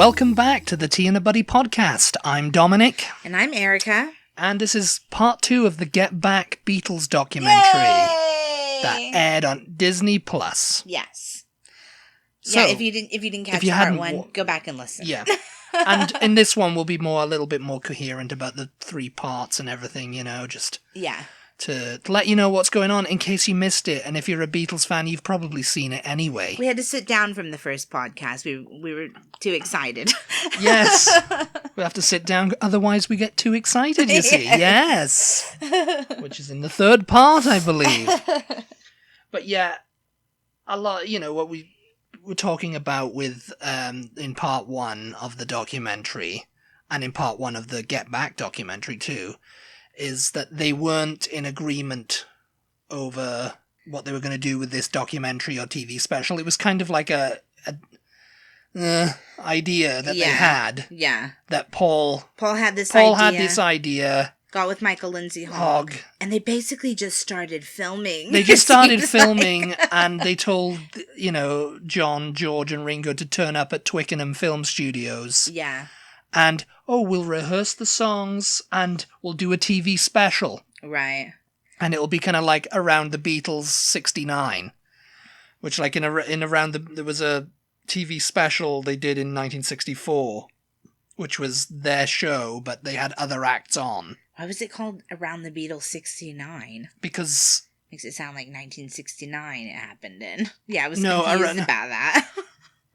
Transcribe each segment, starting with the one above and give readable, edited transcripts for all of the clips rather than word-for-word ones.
Welcome back to the Tea and a Buddy podcast. I'm Dominic. And I'm Erica. And this is part 2 of the Get Back Beatles documentary. Yay! That aired on Disney+. Yes. So, yeah, if you didn't catch part 1, go back and listen. Yeah. And in this one we'll be a little bit more coherent about the 3 parts and everything, just... Yeah. To let you know what's going on in case you missed it. And if you're a Beatles fan, you've probably seen it anyway. We had to sit down from the first podcast. We were too excited. Yes. We have to sit down, otherwise we get too excited, you see. Yes. Which is in the 3rd part, I believe. But yeah, a lot, what we were talking about with, in part 1 of the documentary, and in part 1 of the Get Back documentary too, is that they weren't in agreement over what they were going to do with this documentary or TV special. It was kind of like a idea that they had. Yeah. That Paul had this idea. Got with Michael Lindsay Hogg. And they basically just started filming. They just started filming and they told, John, George and Ringo to turn up at Twickenham Film Studios. Yeah. And, we'll rehearse the songs and we'll do a TV special. Right. And it'll be kind of like Around the Beatles 69. Which, like, there was a TV special they did in 1964, which was their show, but they had other acts on. Why was it called Around the Beatles 69? Because... Makes it sound like 1969 it happened in. Yeah, I was confused about that.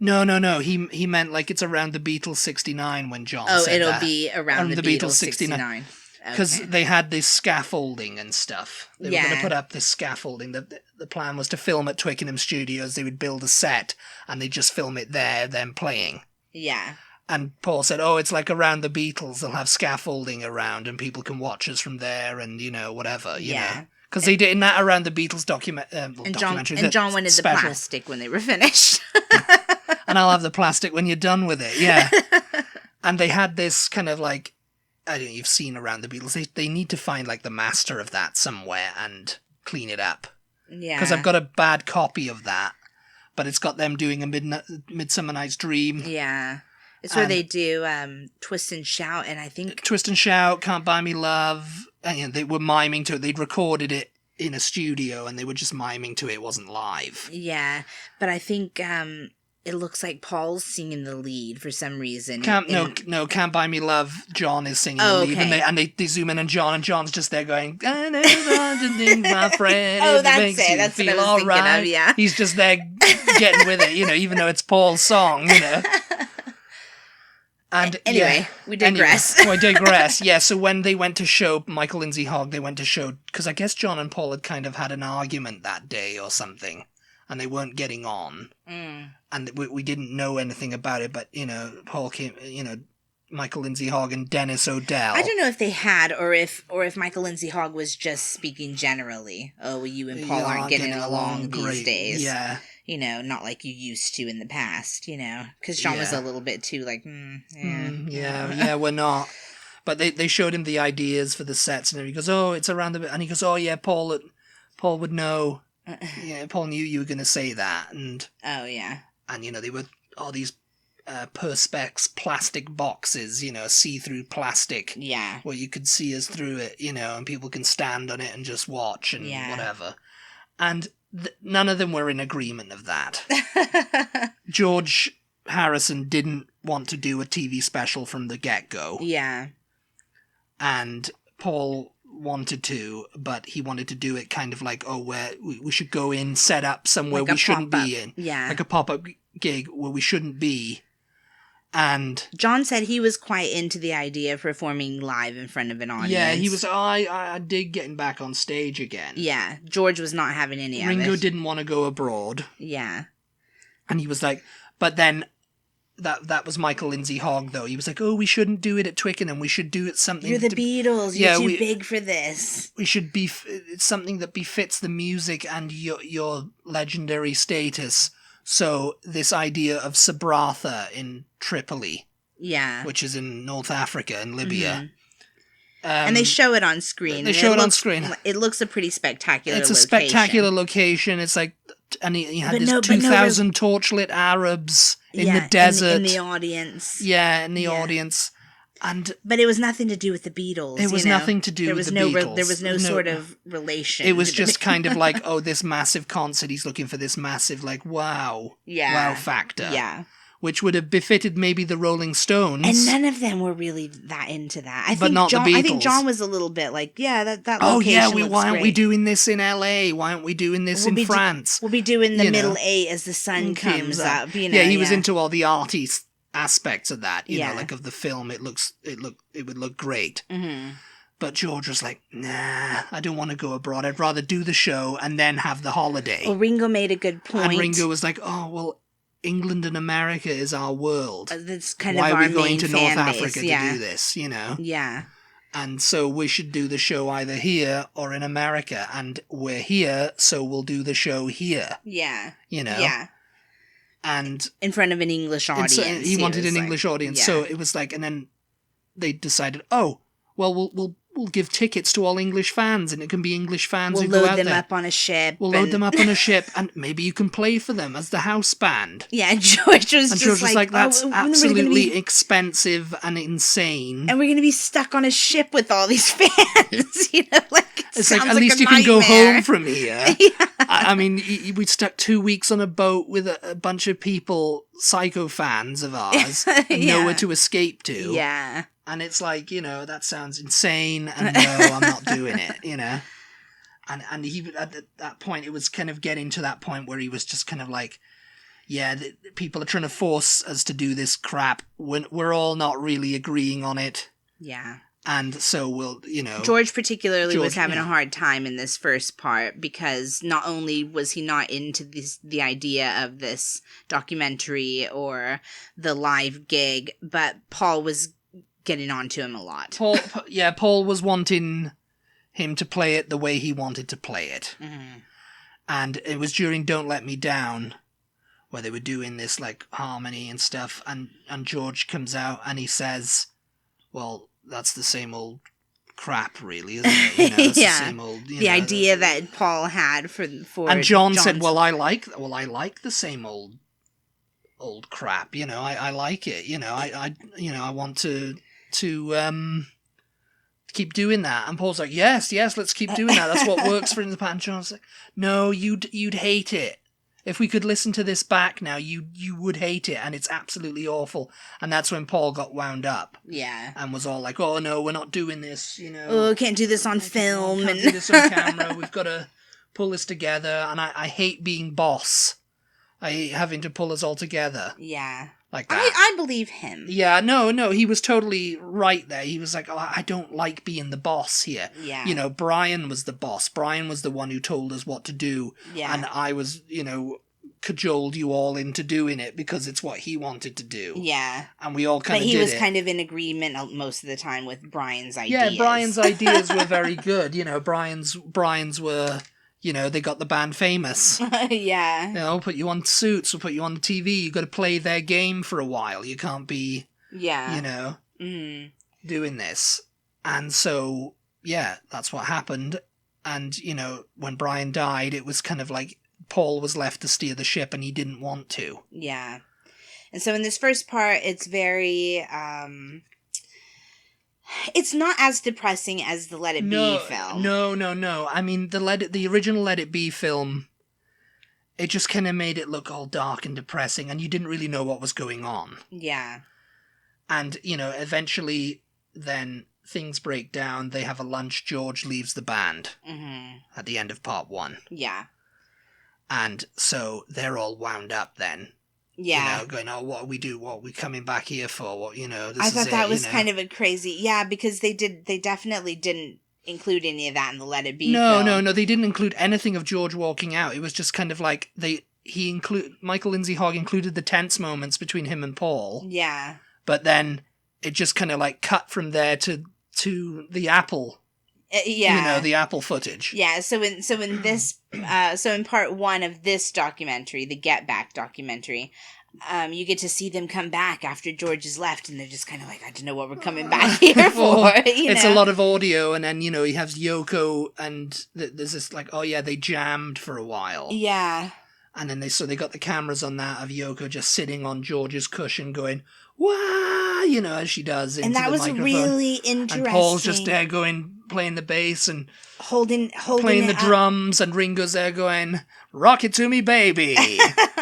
No. He meant like it's Around the Beatles 69 when John said that. Oh, it'll be around the Beatles 69. Because they had this scaffolding and stuff. They were going to put up this scaffolding. The plan was to film at Twickenham Studios. They would build a set and they'd just film it there, then playing. Yeah. And Paul said, it's like Around the Beatles. They'll have scaffolding around and people can watch us from there and, whatever, you know. Because they did in that Around the Beatles documentary. And John wanted the plastic when they were finished. And I'll have the plastic when you're done with it, yeah. And they had this kind of like, I don't know, you've seen Around the Beatles. They need to find like the master of that somewhere and clean it up. Yeah. Because I've got a bad copy of that, but it's got them doing a Midsummer Night's Dream. Yeah. It's where they do Twist and Shout, and I think... Twist and Shout, Can't Buy Me Love. And they were miming to it. They'd recorded it in a studio, and they were just miming to it. It wasn't live. Yeah, but I think it looks like Paul's singing the lead for some reason. Can't Buy Me Love, John is singing the lead. Okay. And they zoom in on John, and John's just there going, I never think my friend. That's it. That's what I was thinking of, yeah. He's just there getting with it, even though it's Paul's song, And anyway, we digress. I digress. Yeah, so when they went to show Michael Lindsay Hogg, because I guess John and Paul had kind of had an argument that day or something, and they weren't getting on. Mm. And we didn't know anything about it, but, Paul came, Michael Lindsay Hogg and Dennis O'Dell. I don't know if they had, or if Michael Lindsay Hogg was just speaking generally. Oh, you and Paul aren't getting along these days. Yeah. Not like you used to in the past, because John was a little bit too like, yeah, we're not. But they showed him the ideas for the sets, and he goes, it's Around the... And he goes, Paul would know. Yeah, Paul knew you were going to say that. And oh, yeah. And, they were all these Perspex plastic boxes, see-through plastic. Yeah. Where you could see us through it, and people can stand on it and just watch and whatever. And... none of them were in agreement of that. George Harrison didn't want to do a TV special from the get-go. Yeah. And Paul wanted to, but he wanted to do it kind of like, where we should go in, set up somewhere we shouldn't be in. Yeah. Like a pop-up gig where we shouldn't be. And John said he was quite into the idea of performing live in front of an audience. Yeah, he was, I dig getting back on stage again. Yeah, George was not having any of it. Ringo didn't want to go abroad. Yeah. And he was like, but then that was Michael Lindsay Hogg, though. He was like, we shouldn't do it at Twickenham. We should do it something... You're the Beatles. You're too big for this. We should be... It's something that befits the music and your legendary status. So this idea of Sabratha in Tripoli, which is in North Africa and Libya, and they show it on screen. On screen. It looks a pretty spectacular. It's a spectacular location. It's like, and you had 2,000 torchlit Arabs in the desert. In the audience. Yeah, in the audience. But it was nothing to do with the Beatles. It was nothing to do with the Beatles. There was no sort of relation. It was just kind of like, oh, this massive concert, he's looking for this massive, like, wow factor. Yeah. Which would have befitted maybe the Rolling Stones. And none of them were really that into that. But not the Beatles. I think John was a little bit like, yeah, that location why aren't great. we doing this in LA? Why aren't we doing this in France? We'll be doing the middle eight as the sun comes up. You know, he was into all the arty aspects of that. You know, like of the film, it would look great. Mm-hmm. But George was like, nah, I don't want to go abroad. I'd rather do the show and then have the holiday. Well, Ringo made a good point. And Ringo was like, oh, well, England and America is our world. That's kind Why of our are we going main to fan North base, Africa to do this, you know? Yeah. And so we should do the show either here or in America. And we're here, so we'll do the show here. Yeah. You know? Yeah. And in front of an English audience. So he wanted an English audience. Yeah. So it was like, and then they decided, oh, well, we'll give tickets to all English fans, and it can be English fans who go out there. We'll load them up on a ship. We'll load them up on a ship, and maybe you can play for them as the house band. Yeah, and George was like, that's absolutely expensive and insane. And we're going to be stuck on a ship with all these fans, you know, like it's like, at least you can go home from here. Yeah. I mean, we stuck 2 weeks on a boat with a bunch of people, psycho fans of ours, and nowhere to escape to. Yeah. And it's like, you know, that sounds insane, and no, I'm not doing it, you know? And he, at that point, it was kind of getting to that point where he was just kind of like, yeah, people are trying to force us to do this crap. We're all not really agreeing on it. Yeah. And so we'll, you know... George particularly was having a hard time in this first part, because not only was he not into the idea of this documentary or the live gig, but Paul was getting on to him a lot. Paul was wanting him to play it the way he wanted to play it. Mm-hmm. And it was during Don't Let Me Down where they were doing this, like, harmony and stuff, and George comes out and he says, well, that's the same old crap, really, isn't it? You know, it's the same old... the idea that Paul had for and John said, well, I like the same old crap, you know, I like it, you know, I want to keep doing that. And Paul's like, yes, let's keep doing that. That's what works for in the past. And John's like, no, you'd hate it. If we could listen to this back now, you would hate it, and it's absolutely awful. And that's when Paul got wound up. Yeah. And was all like, oh, no, we're not doing this, you know. Oh, can't do this on film. Can't do this on camera. We've got to pull this together. And I hate being boss. I hate having to pull us all together. Yeah. Like that. I believe him. Yeah, no, he was totally right there. He was like, oh, I don't like being the boss here. Yeah. You know, Brian was the boss. Brian was the one who told us what to do. Yeah. And I was, you know, cajoled you all into doing it because it's what he wanted to do. Yeah. And we all kind of did it. But he was kind of in agreement most of the time with Brian's ideas. Yeah, Brian's ideas were very good. You know, Brian's were... You know, they got the band famous. Yeah. You know, put you on Suits, or put you on the TV. You got to play their game for a while. You can't be, you know, doing this. And so, yeah, that's what happened. And, you know, when Brian died, it was kind of like Paul was left to steer the ship, and he didn't want to. Yeah. And so in this first part, it's very... It's not as depressing as the Let It Be film. No. I mean, the original Let It Be film, it just kind of made it look all dark and depressing, and you didn't really know what was going on. Yeah. And, you know, eventually, then things break down. They have a lunch. George leaves the band at the end of part 1. Yeah. And so they're all wound up then. Yeah. You know, going, oh, what do we do? What are we coming back here for? What, you know, I thought that was kind of a crazy... Yeah, because they definitely didn't include any of that in the Let It Be film. No, they didn't include anything of George walking out. It was just kind of like Michael Lindsay Hogg included the tense moments between him and Paul. Yeah. But then it just kind of like cut from there to the Apple. Yeah. You know, the Apple footage. Yeah, so in part 1 of this documentary, the Get Back documentary, you get to see them come back after George has left, and they're just kind of like, I don't know what we're coming back here for. It's a lot of audio, and then, you know, he has Yoko, and there's this like, oh yeah, they jammed for a while. Yeah. And then they got the cameras on that of Yoko just sitting on George's cushion going, "Wah!" You know, as she does into and that the was microphone. really interesting. And Paul's just there playing the bass and holding playing the it up. drums, and Ringo's there going, "Rock it to me, baby."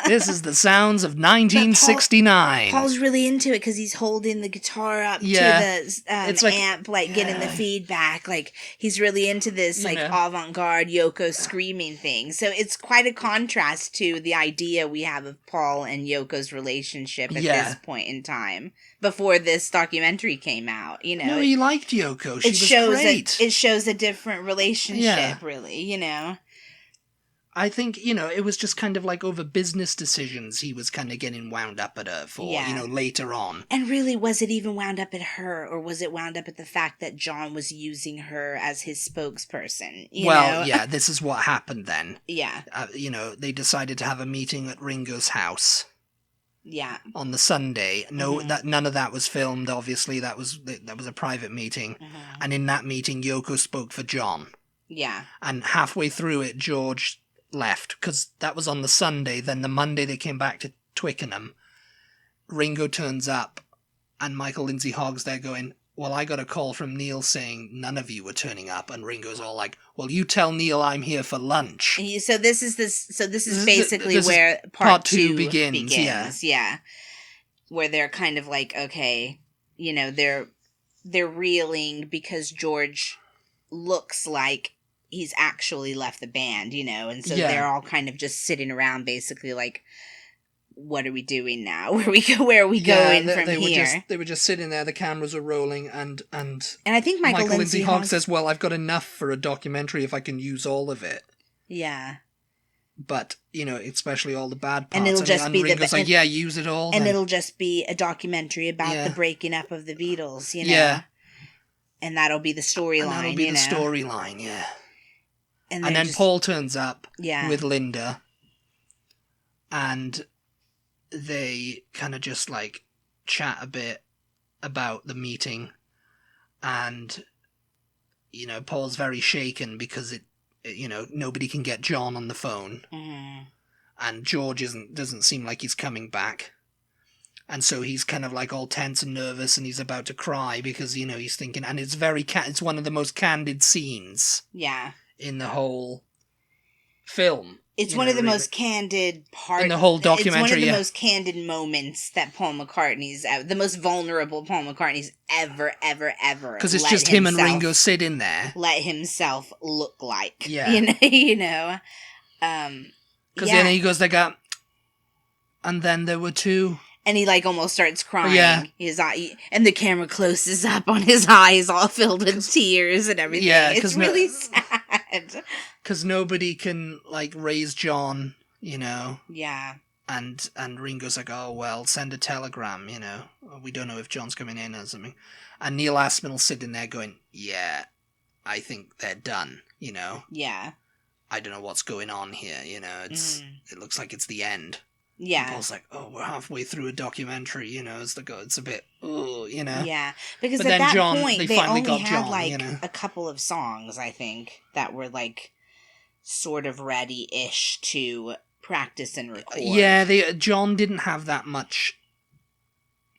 This is the sounds of 1969. Paul's really into it because he's holding the guitar up to the it's like, amp, like getting the feedback. Like he's really into this like avant-garde Yoko screaming thing. So it's quite a contrast to the idea we have of Paul and Yoko's relationship at this point in time. Before this documentary came out, you know. No, he liked Yoko. She was great. It shows a different relationship, really, you know. I think, you know, it was just kind of like over business decisions he was kind of getting wound up at her for, you know, later on. And really, was it even wound up at her, or was it wound up at the fact that John was using her as his spokesperson? You know? Yeah, this is what happened then. Yeah. You know, they decided to have a meeting at Ringo's house. Yeah. On the Sunday. No, none of that was filmed, obviously. That was a private meeting. And in that meeting, Yoko spoke for John. Yeah. And halfway through it, George left, because that was on the Sunday. Then the Monday they came back to Twickenham. Ringo turns up, and Michael Lindsay Hogg's there going, "Well, I got a call from Neil saying none of you were turning up," and Ringo's all like, "Well, you tell Neil I'm here for lunch." So this is basically where part two begins. Yeah. Where they're kind of like, okay, you know, they're reeling because George looks like he's actually left the band, you know, and so they're all kind of just sitting around basically like, what are we doing now? Where are we going from here? They were just sitting there, the cameras were rolling, and I think Michael Lindsay Hogg says, "Well, I've got enough for a documentary if I can use all of it." Yeah. But, you know, especially all the bad parts. And it'll just be Ringo's like, "Yeah, use it all." And then it'll just be a documentary about the breaking up of the Beatles, you know? Yeah. And that'll be the storyline, that'll be the storyline, yeah. And then just, Paul turns up with Linda, and they kind of just, like, chat a bit about the meeting, and, you know, Paul's very shaken because you know, nobody can get John on the phone, and George doesn't seem like he's coming back, and so he's kind of, like, all tense and nervous, and he's about to cry because, you know, he's thinking, and it's it's one of the most candid scenes. Yeah. In the whole film. It's one of the most candid parts. In the whole documentary, it's one of the most candid moments that Paul McCartney's the most vulnerable Paul McCartney's ever. Because it's just him and Ringo sitting there. Let himself look like. Yeah. You know? Because then he goes like, and then there were two. And he, like, almost starts crying. Yeah. His eye, and the camera closes up on his eyes, all filled with tears and everything. Yeah, it's really sad. Because nobody can, like, raise John, you know. Yeah. And Ringo's like, "Oh, well, send a telegram, you know. We don't know if John's coming in or something." And Neil Aspinall's sitting there going, "Yeah, I think they're done, you know. Yeah. I don't know what's going on here, you know. It looks like it's the end." Yeah. And Paul's like, "Oh, we're halfway through a documentary, you know, it's a bit, you know." Yeah, because at that point, they only had, like, you know, a couple of songs, I think, that were, like, sort of ready-ish to practice and record. Yeah, John didn't have that much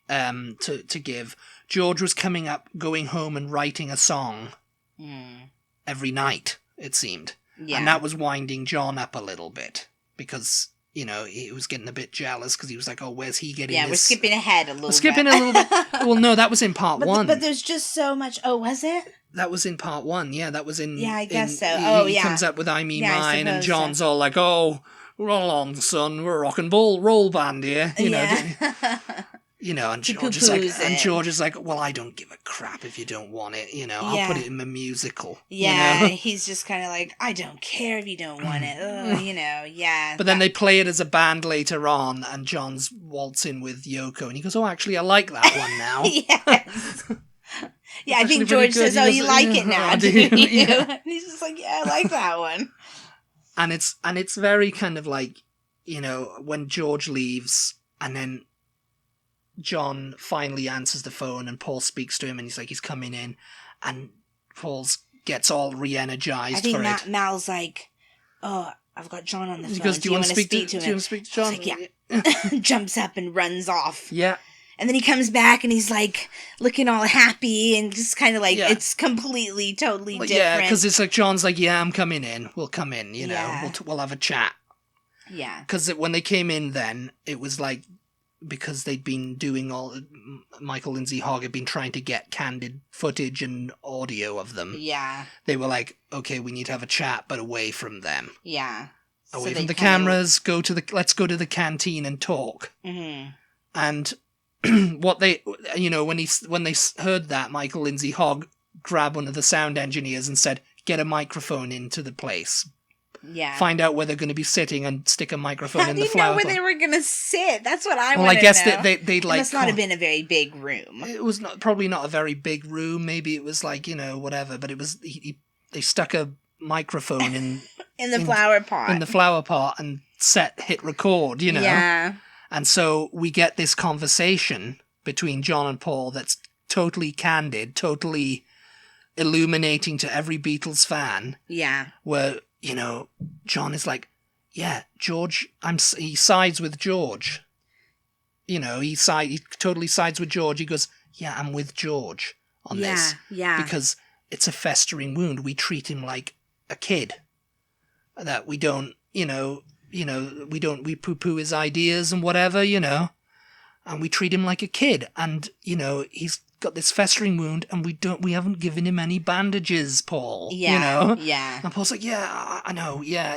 to give. George was going home and writing a song every night, it seemed. Yeah. And that was winding John up a little bit, because... You know, he was getting a bit jealous because he was like, "Oh, where's he getting this?" Yeah, we're skipping ahead a little bit. Skipping a little bit. Well, no, that was in part one. But there's just so much... Oh, was it? That was in part one, yeah. That was in... Yeah, I guess so. He comes up with I Me Mine, and John's all like, "Oh, roll on, son, we're a rock and roll band here." You know, you know, and George is like, "Well, I don't give a crap if you don't want it, you know, I'll put it in my musical." Yeah, you know? He's just kind of like, "I don't care if you don't want it," you know, yeah. But then they play it as a band later on, and John's waltzing with Yoko, and he goes, "Oh, actually, I like that one now." Yes. Yeah, I think George says, "Oh, you like it now, do you?" Yeah. And he's just like, "Yeah, I like that one." And it's very kind of like, you know, when George leaves, and then John finally answers the phone, and Paul speaks to him, and he's like, he's coming in, and Paul gets all re-energized for it. I think Mal's like, "Oh, I've got John on the phone. He goes, do you want to speak to him? Do you want to speak to John? Like, yeah. Jumps up and runs off. Yeah. And then he comes back and he's like looking all happy and just kind of like, it's completely, totally different. Yeah, because it's like John's like, yeah, I'm coming in. We'll come in, you know. Yeah. We'll have a chat. Yeah. Because when they came in then, it was like, because they'd been doing Michael Lindsay Hogg had been trying to get candid footage and audio of them. Yeah. They were like, okay, we need to have a chat, but away from them. Yeah. Away from the cameras, let's go to the canteen and talk. Mm-hmm. And what they, you know, when they heard that, Michael Lindsay Hogg grabbed one of the sound engineers and said, get a microphone into the place. Yeah. Find out where they're going to be sitting and stick a microphone in the flower. How do you know where they were going to sit? That's what I want to know. Well, I guess they'd like... It must not have been a very big room. It was probably not a very big room. Maybe it was like, you know, whatever. But it was... They stuck a microphone in... in the flower pot. In the flower pot and hit record, you know. Yeah. And so we get this conversation between John and Paul that's totally candid, totally illuminating to every Beatles fan. Yeah. Where, you know, John is like, yeah, George, he sides with George. You know, he totally sides with George. He goes, yeah, I'm with George on this. Yeah. Because it's a festering wound. We treat him like a kid. That we don't, we poo-poo his ideas and whatever, you know, and we treat him like a kid. And, you know, he's got this festering wound and we haven't given him any bandages, Paul. Yeah. You know? Yeah. And Paul's like, yeah, I know. Yeah.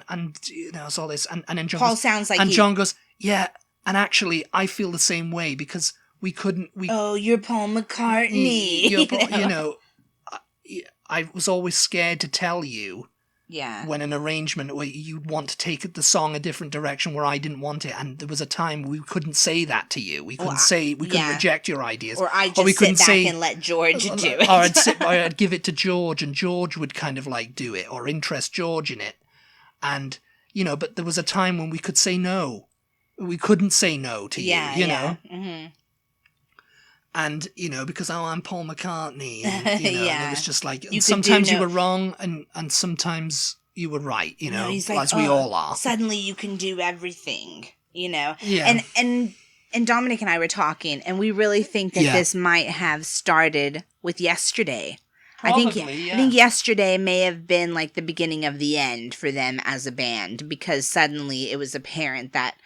And you know, it's all this. And then John Paul sounds like John goes, yeah. And actually, I feel the same way because oh, you're Paul McCartney. You know, I was always scared to tell you. Yeah. When an arrangement where you'd want to take the song a different direction where I didn't want it, and there was a time we couldn't say that to you. We couldn't couldn't reject your ideas. Or I just sit back and let George do it. Or I'd give it to George, and George would kind of like do it, or interest George in it. And, you know, but there was a time when we could say no. We couldn't say no to you, you know? Mm-hmm. And, you know, because, I'm Paul McCartney. And, you know, and it was just like, sometimes you were wrong and sometimes you were right, you know, as we all are. Suddenly you can do everything, you know. Yeah. And Dominic and I were talking, and we really think that this might have started with Yesterday. Probably, I think Yesterday may have been like the beginning of the end for them as a band, because suddenly it was apparent that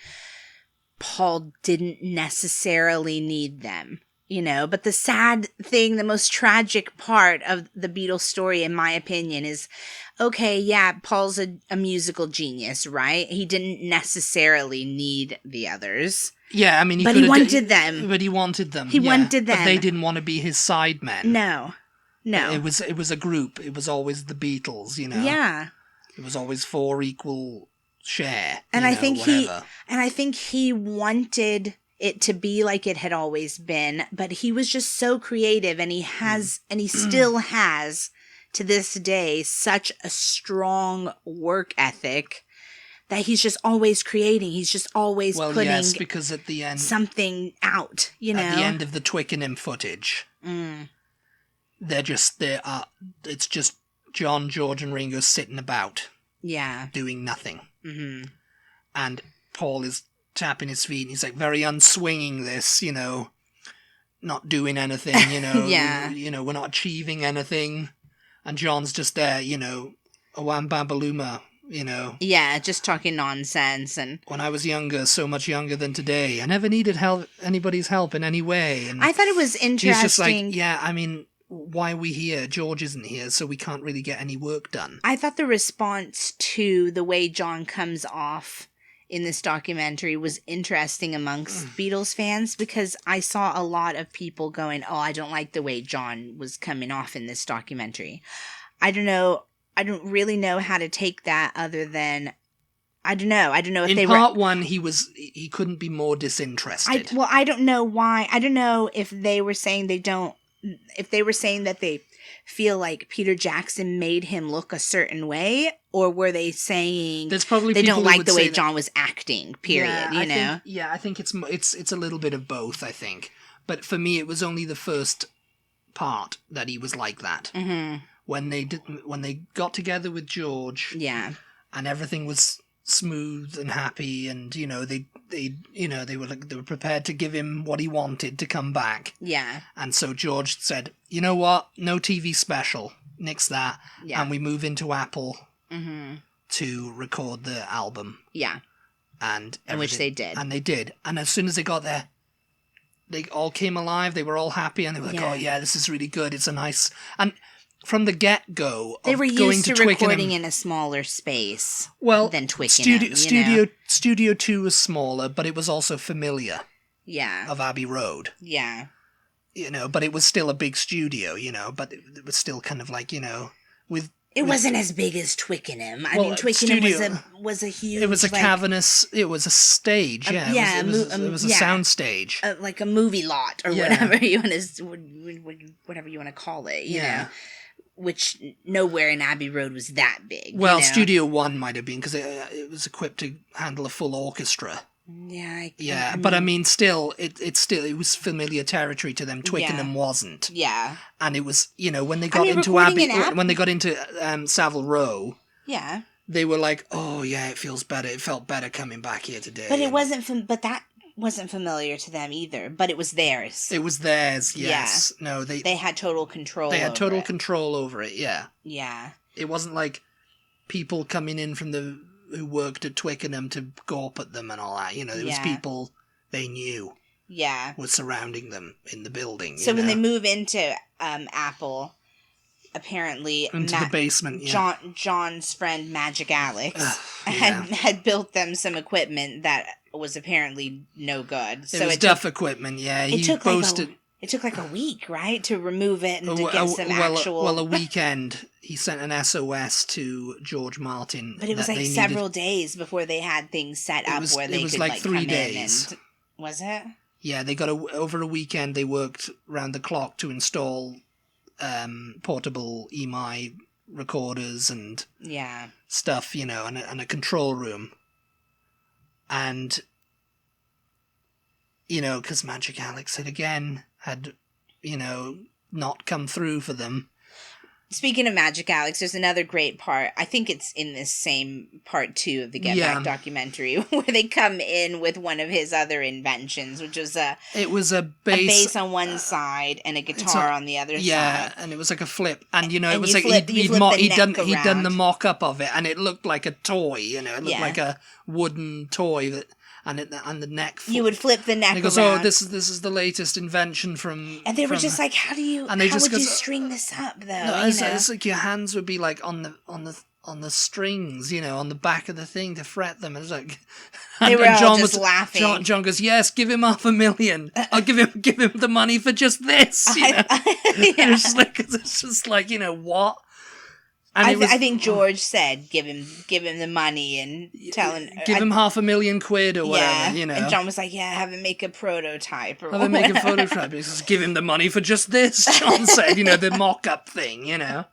Paul didn't necessarily need them. You know, but the sad thing, the most tragic part of the Beatles story, in my opinion, is, okay, yeah, Paul's a musical genius, right? He didn't necessarily need the others. Yeah, I mean, he wanted them. But he wanted them. He wanted them. But they didn't want to be his sidemen. No. It was a group. It was always the Beatles, you know. Yeah. It was always 4 equal share. And I think he wanted it to be like it had always been, but he was just so creative, and he still has to this day such a strong work ethic that he's just always creating. He's just always putting because at the end something out, you know. At the end of the Twickenham footage, it's just John, George and Ringo sitting about. Yeah. Doing nothing. Mm-hmm. And Paul is tapping his feet, and he's like very unswinging this, you know, not doing anything, you know. Yeah. You know, we're not achieving anything. And John's just there, you know, a wham babaluma, you know. Yeah, just talking nonsense. And when I was younger, so much younger than today, I never needed anybody's help in any way. And I thought it was interesting. He's just like, yeah, I mean, why are we here? George isn't here, so we can't really get any work done. I thought the response to the way John comes off in this documentary was interesting amongst Beatles fans, because I saw a lot of people going, oh, I don't like the way John was coming off in this documentary. I don't know. I don't really know how to take that other than, I don't know if in they were... In part one, he couldn't be more disinterested. I don't know why. I don't know if they were saying if they were saying that they feel like Peter Jackson made him look a certain way, or were they saying there's probably they don't like the way that... John was acting, period, I think it's a little bit of both, I think. But for me, it was only the first part that he was like that. Mm-hmm. When they got together with George, and everything was smooth and happy, and they were prepared to give him what he wanted to come back. Yeah. And so George said, you know what? No TV special. Nix that. Yeah. And we move into Apple to record the album. Yeah. And which they did. And they did. And as soon as they got there, they all came alive. They were all happy, and they were like, "Oh yeah, this is really good. It's a nice." And from the get-go, they were going used to Twickenham, recording in a smaller space. Than Twickenham. Studio 2 was smaller, but it was also familiar. Yeah. Of Abbey Road. Yeah. But it was still a big studio. But it was still kind of like with. It wasn't as big as Twickenham. I mean, Twickenham was a huge... It was a cavernous... It was a stage, yeah. It was a sound stage. Like a movie lot, or whatever you want to call it, you know. Which nowhere in Abbey Road was that big. Well, Studio 1 might have been, because it was equipped to handle a full orchestra. Yeah. But I mean, still, it was familiar territory to them. Twickenham wasn't. Yeah. And it was, when they got into Savile Row. Yeah. They were like, oh yeah, it feels better. It felt better coming back here today. But that wasn't familiar to them either. But it was theirs. It was theirs. Yes. Yeah. No, they had total control. They had total control over it. Yeah. Yeah. It wasn't like people coming in from who worked at Twickenham to gawp at them and all that. There was people they knew. Yeah. Was surrounding them in the building. So when they move into Apple, apparently into the basement, John's friend Magic Alex had built them some equipment that was apparently no good. So it was duff equipment, yeah. He boasted. It took like a week, right, to remove it and to get some actual... Well, a weekend. He sent an SOS to George Martin. But it was like several days before they had things set up where they could like 3 days. Was it? Yeah, they got over a weekend. They worked round the clock to install portable EMI recorders and stuff, and a control room. And, because Magic Alex had, not come through for them. Speaking of Magic Alex, there's another great part. I think it's in this same part 2 of the Get Back documentary where they come in with one of his other inventions, which was a bass on one side and a guitar on the other side. Yeah, and it was like a flip, and it was like he'd done the mock up of it, and it looked like a toy. It looked like a wooden toy that. And the neck. You would flip the neck around. And he goes, "Oh, this is the latest invention from." And they were just like, "How would you string this up, though?" No, it's like your hands would be like on the strings, on the back of the thing to fret them. And it's like they were all just laughing. John goes, "Yes, give him $500,000. I'll give him the money for just this." It's just like what. And I think George said, "Give him the money and give him £500,000 or whatever." And John was like, "Yeah, have him make a prototype or have him make a prototype." He says, "Give him the money for just this." John said, the mock-up thing, And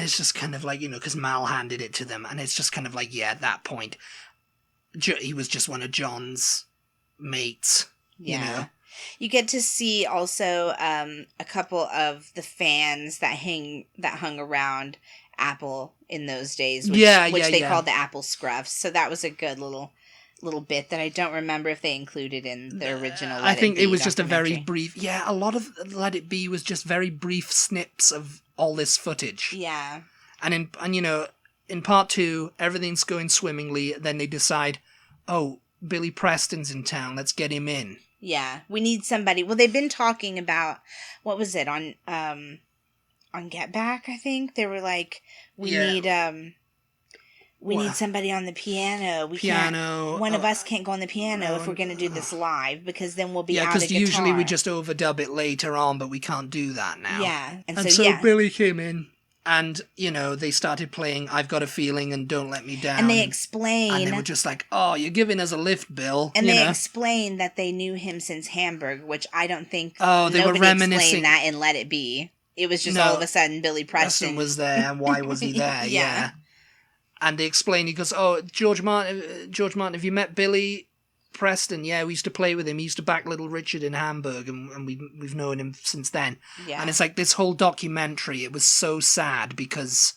it's just kind of like because Mal handed it to them, and it's just kind of like at that point, he was just one of John's mates. You get to see also a couple of the fans that hung around Apple in those days, which they called the Apple Scruffs. So that was a good little bit that I don't remember if they included in the original. I think it was just a very brief. Yeah, a lot of Let It Be was just very brief snips of all this footage. Yeah, and in part 2, everything's going swimmingly. Then they decide, oh, Billy Preston's in town. Let's get him in. Yeah, we need somebody. Well, they've been talking about, what was it, on Get Back, I think? They were like, we need somebody on the piano. One of us can't go on the piano if we're going to do this live, because then we'll be out of guitar. Yeah, because usually we just overdub it later on, but we can't do that now. Yeah. And so Billy came in. And, they started playing I've Got a Feeling and Don't Let Me Down. And they explain... And they were just like, oh, you're giving us a lift, Bill. And they explained that they knew him since Hamburg, which I don't think they were reminiscing. Explained that in Let It Be. It was just all of a sudden Billy Preston was there, and why was he there? yeah. And they explained, he goes, oh, George Martin, have you met Billy Preston? Yeah, we used to play with him. He used to back Little Richard in Hamburg, and we've known him since then. Yeah. And it's like this whole documentary, it was so sad because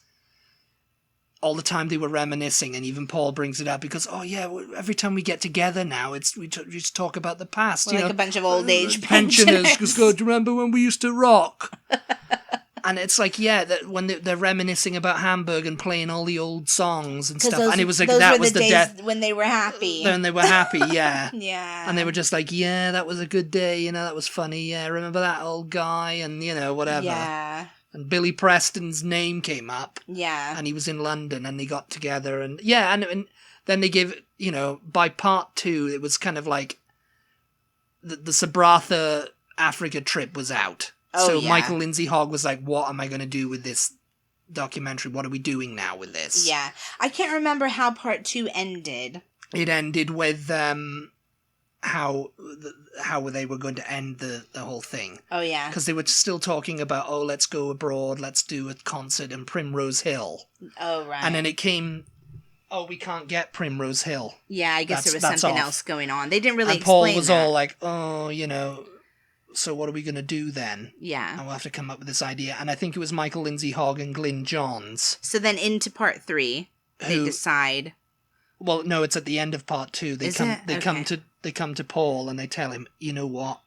all the time they were reminiscing, and even Paul brings it up because, oh yeah, every time we get together now, we just talk about the past. We're like a bunch of old age pensioners. Just go, do you remember when we used to rock? And it's like, yeah, that when they're reminiscing about Hamburg and playing all the old songs and stuff, and it was like that was the death when they were happy. Then they were happy, yeah, yeah, and they were just like, yeah, that was a good day, you know, that was funny, yeah, remember that old guy, and you know, whatever, yeah. And Billy Preston's name came up, yeah, and he was in London, and they got together, and yeah, and then they gave, you know, by part 2, it was kind of like the Sabratha Africa trip was out. So yeah. Michael Lindsay Hogg was like, what am I going to do with this documentary? What are we doing now with this? Yeah. I can't remember how part 2 ended. It ended with how they were going to end the whole thing. Oh, yeah. Because they were still talking about, oh, let's go abroad, let's do a concert in Primrose Hill. Oh, right. And then it came, oh, we can't get Primrose Hill. Yeah, I guess there was something else going on. They didn't really and Paul explain was all like, oh, you know... So what are we going to do then? Yeah. And we'll have to come up with this idea. And I think it was Michael Lindsay Hogg and Glyn Johns. So then into part 3, they decide... Well, no, it's at the end of part 2. They come to Paul and they tell him, you know what?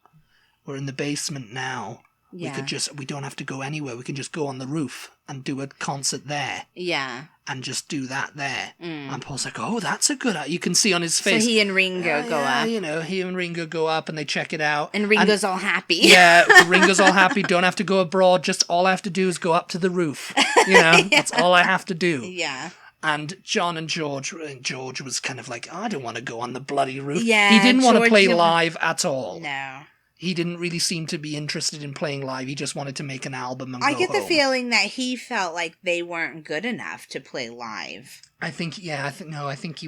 We're in the basement now. Yeah. We don't have to go anywhere. We can just go on the roof and do a concert there. Yeah. And just do that there. Mm. And Paul's like, oh, that's a good idea. You can see on his face. So he and Ringo go up. You know, he and Ringo go up and they check it out. And Ringo's all happy. Yeah, Ringo's all happy. Don't have to go abroad. Just all I have to do is go up to the roof. You know, yeah. That's all I have to do. Yeah. And John and George was kind of like, oh, I don't want to go on the bloody roof. Yeah. He didn't want to play live at all. No. He didn't really seem to be interested in playing live. He just wanted to make an album and I get the feeling that he felt like they weren't good enough to play live. I think he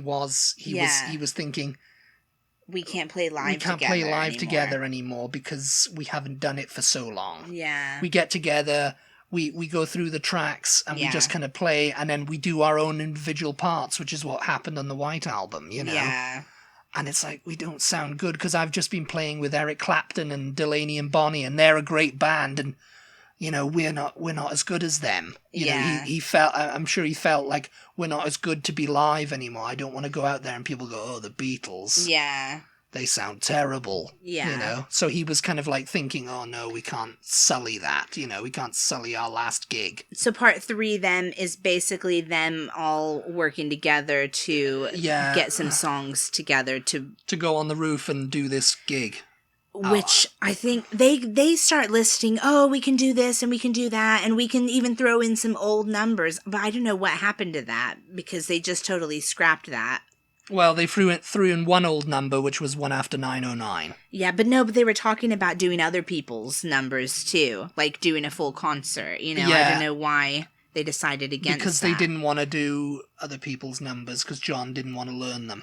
was. He was thinking, we can't play live together. We can't play live together anymore because we haven't done it for so long. Yeah. We get together, we go through the tracks and we just kind of play, and then we do our own individual parts, which is what happened on the White Album, you know? Yeah. And it's like, we don't sound good because I've just been playing with Eric Clapton and Delaney and Bonnie, and they're a great band, and you know we're not as good as them. You know, he felt. I'm sure he felt like we're not as good to be live anymore. I don't want to go out there and people go, oh, the Beatles. Yeah. They sound terrible. Yeah. You know, so he was kind of like thinking, oh no, we can't sully that. You know, we can't sully our last gig. So part 3 then is basically them all working together to get some songs together to go on the roof and do this gig. Which I think they start listing, oh, we can do this and we can do that and we can even throw in some old numbers. But I don't know what happened to that because they just totally scrapped that. Well, they threw in one old number, which was 1 after 909. Yeah, but they were talking about doing other people's numbers, too. Like, doing a full concert, you know? Yeah. I don't know why they decided against because that. Because they didn't want to do other people's numbers, because John didn't want to learn them.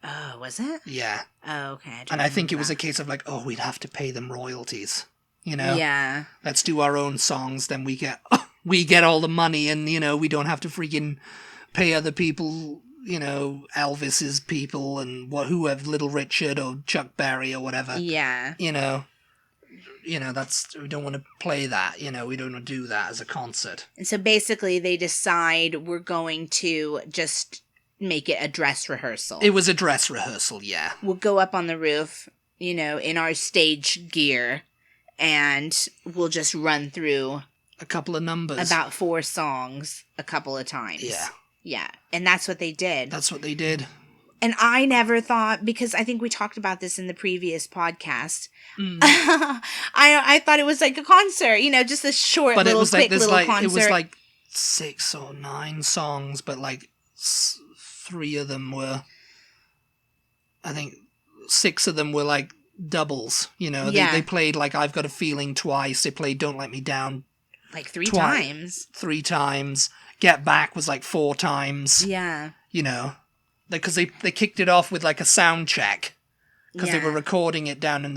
Oh, was it? Yeah. Oh, okay. I think it was a case of like, oh, we'd have to pay them royalties, you know? Yeah. Let's do our own songs, then we get all the money, and, you know, we don't have to freaking pay other people... You know, Elvis's people and whoever, Little Richard or Chuck Berry or whatever. Yeah. You know, that's, we don't want to play that. You know, we don't want to do that as a concert. And so basically they decide we're going to just make it a dress rehearsal. It was a dress rehearsal, yeah. We'll go up on the roof, you know, in our stage gear, and we'll just run through a couple of numbers. About 4 songs a couple of times. Yeah. Yeah, and that's what they did. That's what they did. And I never thought, because I think we talked about this in the previous podcast, I thought it was like a concert, you know, just a short quick little concert. It was like 6 or 9 songs, but like 3 of them were, I think 6 of them were like doubles, you know. They played like I've Got a Feeling twice. They played Don't Let Me Down like 3 times. 3 times. Get Back was like 4 times. Yeah. You know, because they kicked it off with like a sound check because they were recording it down in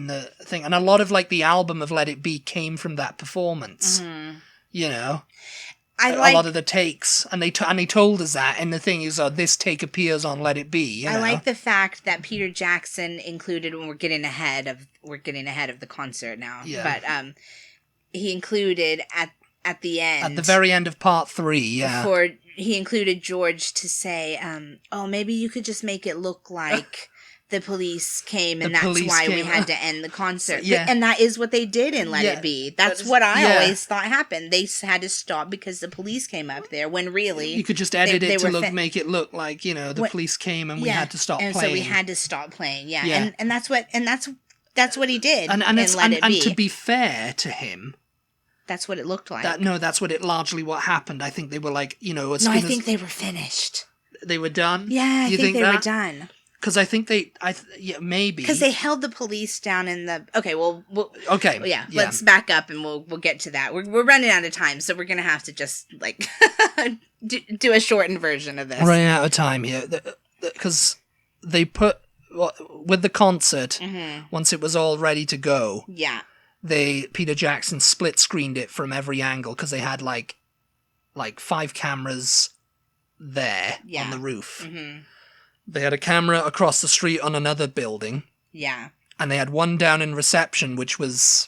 the thing, and a lot of like the album of Let It Be came from that performance. Mm-hmm. You know, a lot of the takes, and they told us that, and the thing is, this take appears on Let It Be. You know? I like the fact that Peter Jackson included when we're getting ahead of the concert now. Yeah. But he included at at the end. At the very end of part 3, yeah. Before he included George to say, maybe you could just make it look like the police came and that's why we had to end the concert. Yeah. And that is what they did in Let It Be. That's what I always thought happened. They had to stop because the police came up there when really... You could just edit it to make it look like, the police came and we had to stop playing. And so we had to stop playing, yeah. And that's what he did in Let It Be. And to be fair to him... That's what it looked like. That's what happened. I think they were like, I think they were finished. They were done? Yeah, I think they were done. Because I think maybe. Because they held the police down in the... Okay, well... Okay. Yeah, let's back up and we'll get to that. We're running out of time, so we're going to have to just, do a shortened version of this. We're running out of time here. Because they put... with the concert, once it was all ready to go... Yeah. Peter Jackson split-screened it from every angle, because they had, like 5 cameras there on the roof. Mm-hmm. They had a camera across the street on another building. Yeah. And they had one down in reception, which was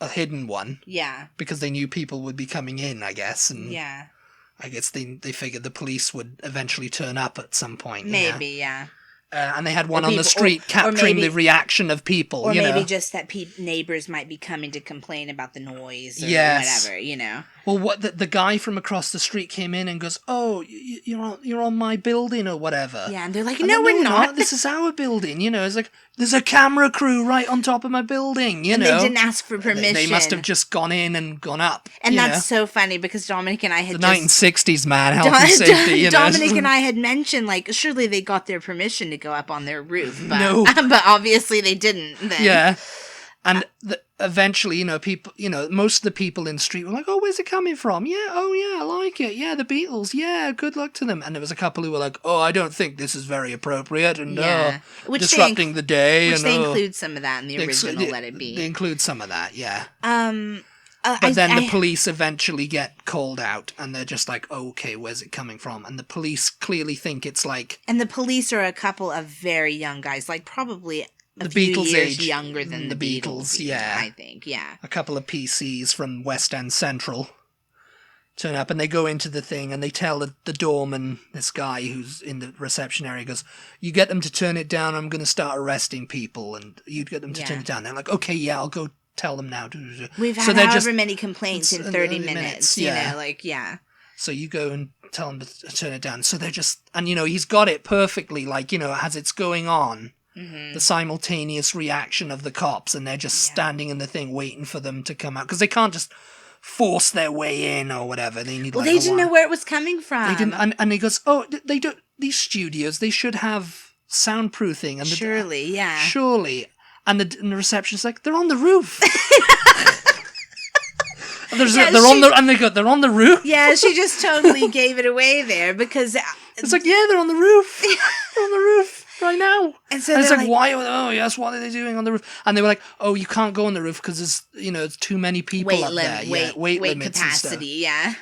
a hidden one. Yeah. Because they knew people would be coming in, I guess. And yeah. I guess they figured the police would eventually turn up at some point. Maybe, yeah. And they had one on the street capturing the reaction of people, Or maybe just that neighbors might be coming to complain about the noise or whatever, Well, what the guy from across the street came in and goes, "Oh, you're on my building or whatever." Yeah, and they're like, "No, we're not. This is our building." It's like, there's a camera crew right on top of my building, and they didn't ask for permission. They must have just gone in and gone up. And that's so funny because Dominic and I had the 1960s, man, health and safety. Dominic and I had mentioned, surely they got their permission to go up on their roof, but no. But obviously they didn't. Then. Yeah. And eventually, people, most of the people in the street were like, "Oh, where's it coming from? Yeah, oh yeah, I like it. Yeah, the Beatles. Yeah, good luck to them." And there was a couple who were like, "Oh, I don't think this is very appropriate," and disrupting the day. Which they include some of that in the original Let It Be. They include some of that, yeah. But then the police eventually get called out, and they're just like, oh, "Okay, where's it coming from?" And the police clearly think it's like... And the police are a couple of very young guys, probably... The Beatles years age, younger than the Beatles, yeah. I think, yeah. A couple of PCs from West End Central turn up, and they go into the thing, and they tell the doorman, this guy who's in the reception area, goes, "You get them to turn it down, I'm going to start arresting people," and you get them to turn it down. They're like, "Okay, yeah, I'll go tell them now." We've had however many complaints in 30 minutes, yeah. So you go and tell them to turn it down. So they're just, and he's got it perfectly, as it's going on. Mm-hmm. The simultaneous reaction of the cops, and they're just standing in the thing waiting for them to come out, because they can't just force their way in or whatever. They need. Well, they didn't know where it was coming from. They didn't, and he goes, "Oh, they don't. These studios, they should have soundproofing." And surely. And the receptionist's like, "They're on the roof." They're on the roof. Yeah, she just totally gave it away there because it's like, yeah, they're on the roof. They're on the roof. Right now. And so it's like, why? Oh, yes, what are they doing on the roof? And they were like, "Oh, you can't go on the roof because there's, it's too many people up there. Weight limits capacity, and stuff. Yeah.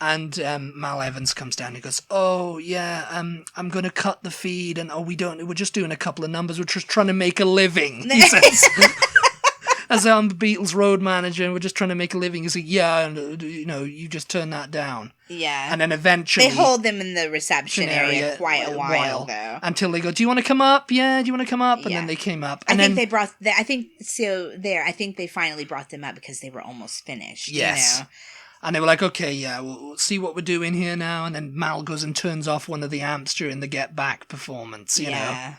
And Mal Evans comes down and he goes, "Oh, yeah, I'm going to cut the feed, and we're just doing a couple of numbers. We're just trying to make a living," he says. As I'm the Beatles road manager, and we're just trying to make a living. He's like, "Yeah, and you just turn that down." Yeah. And then eventually... They hold them in the reception area quite a while, though. Until they go, "Do you want to come up? Yeah, do you want to come up?" And then they came up. And I think they finally brought them up because they were almost finished. Yes. And they were like, "Okay, yeah, we'll see what we're doing here now." And then Mal goes and turns off one of the amps during the Get Back performance, you know.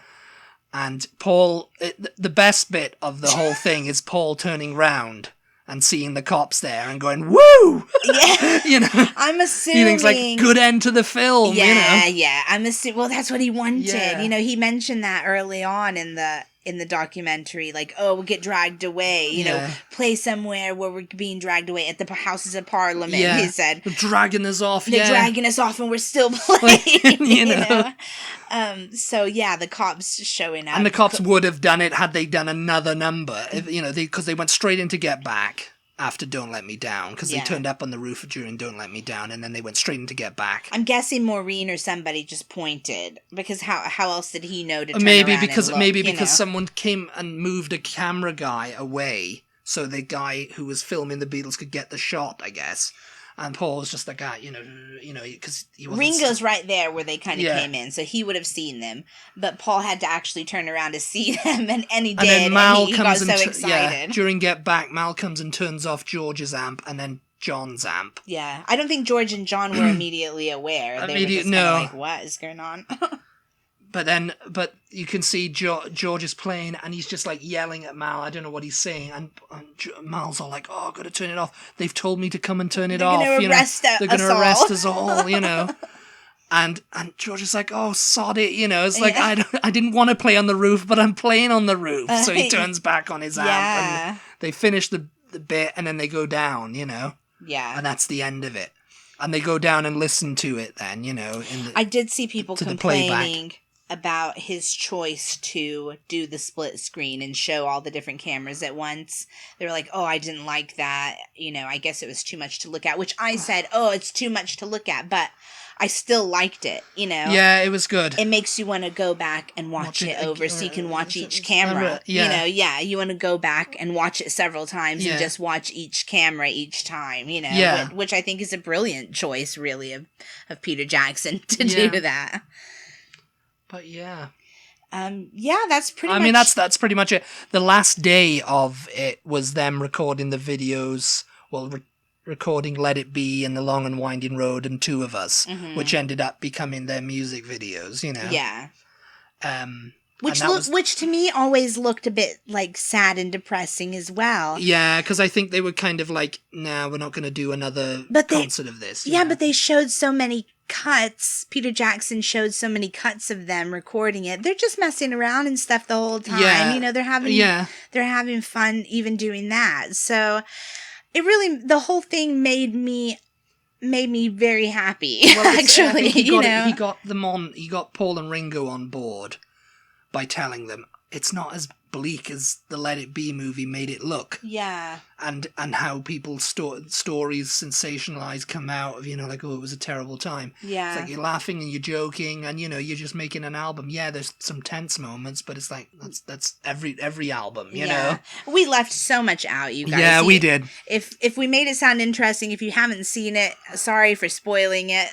And Paul, the best bit of the whole thing is Paul turning round and seeing the cops there and going, "Woo!" Yeah. I'm assuming... He thinks, like, good end to the film, Yeah. I'm assuming... Well, that's what he wanted. Yeah. He mentioned that early on in the documentary, like, "Oh, we'll get dragged away, play somewhere where we're being dragged away at the Houses of Parliament," he said. They're dragging us off, They're dragging us off and we're still playing, you know? So, yeah, the cops showing up. And the cops would have done it had they done another number, because they went straight into Get Back after Don't Let Me Down, because they turned up on the roof during Don't Let Me Down, and then they went straight into Get Back. I'm guessing Maureen or somebody just pointed, because how else did he know to turn maybe around because and look, because someone came and moved a camera guy away so the guy who was filming the Beatles could get the shot, I guess. And Paul was just like, because he wasn't... Ringo's right there where they kind of came in, so he would have seen them. But Paul had to actually turn around to see them, and he did, and then Mal he got so excited. During Get Back, Mal comes and turns off George's amp, and then John's amp. Yeah, I don't think George and John were immediately aware. They were just like, what is going on? But you can see George is playing, and he's just like yelling at Mal. I don't know what he's saying, and Mal's all like, "Oh, I've got to turn it off. They've told me to come and turn it off. They're going to arrest us all, you know." And George is like, "Oh, sod it, you know." It's like I didn't want to play on the roof, but I'm playing on the roof. So he turns back on his amp, and they finish the bit, and then they go down, you know. Yeah. And that's the end of it. And they go down and listen to it. Then, you know, I did see people complaining about his choice to do the split screen and show all the different cameras at once. They were like, "Oh, I didn't like that. You know, I guess it was too much to look at," which I said, "Oh, it's too much to look at," but I still liked it, you know? Yeah, it was good. It makes you want to go back and watch it over so you can watch each camera. You know, you want to go back and watch it several times and just watch each camera each time, you know? Which I think is a brilliant choice, really, of Peter Jackson to do that. But yeah, that's pretty much... I mean, that's pretty much it. The last day of it was them recording the videos, recording Let It Be and The Long and Winding Road and Two of Us, which ended up becoming their music videos, you know? Yeah. Which to me always looked a bit like sad and depressing as well. Yeah, because I think they were kind of like, "No, we're not going to do another concert of this." Yeah, but they showed so many cuts. Peter Jackson showed so many cuts of them recording it. They're just messing around and stuff the whole time. Yeah. You know, they're having fun even doing that. So it really, the whole thing made me very happy. Well, actually, he got Paul and Ringo on board by telling them it's not as bleak as the Let It Be movie made it look. Yeah. And how people's stories sensationalized come out of, you know, like, "Oh, it was a terrible time." Yeah. It's like you're laughing and you're joking and, you know, you're just making an album. Yeah, there's some tense moments, but it's like, that's every album, you know? We left so much out, you guys. Yeah, we did. If we made it sound interesting, if you haven't seen it, sorry for spoiling it.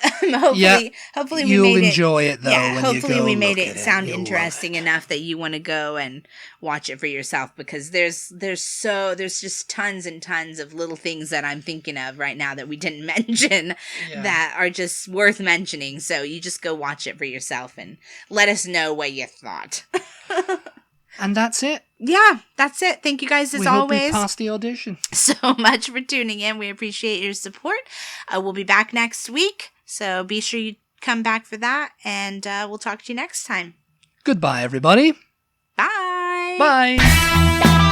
hopefully you'll enjoy it, though. Yeah, when hopefully you go we made it sound interesting enough that you want to go and watch it for yourself, because there's just tons and tons of little things that I'm thinking of right now that we didn't mention that are just worth mentioning. So you just go watch it for yourself and let us know what you thought. And that's it. Yeah, that's it. Thank you guys as always. We hope we passed the audition. So much for tuning in. We appreciate your support. We'll be back next week, so be sure you come back for that, and we'll talk to you next time. Goodbye, everybody. Bye. Bye.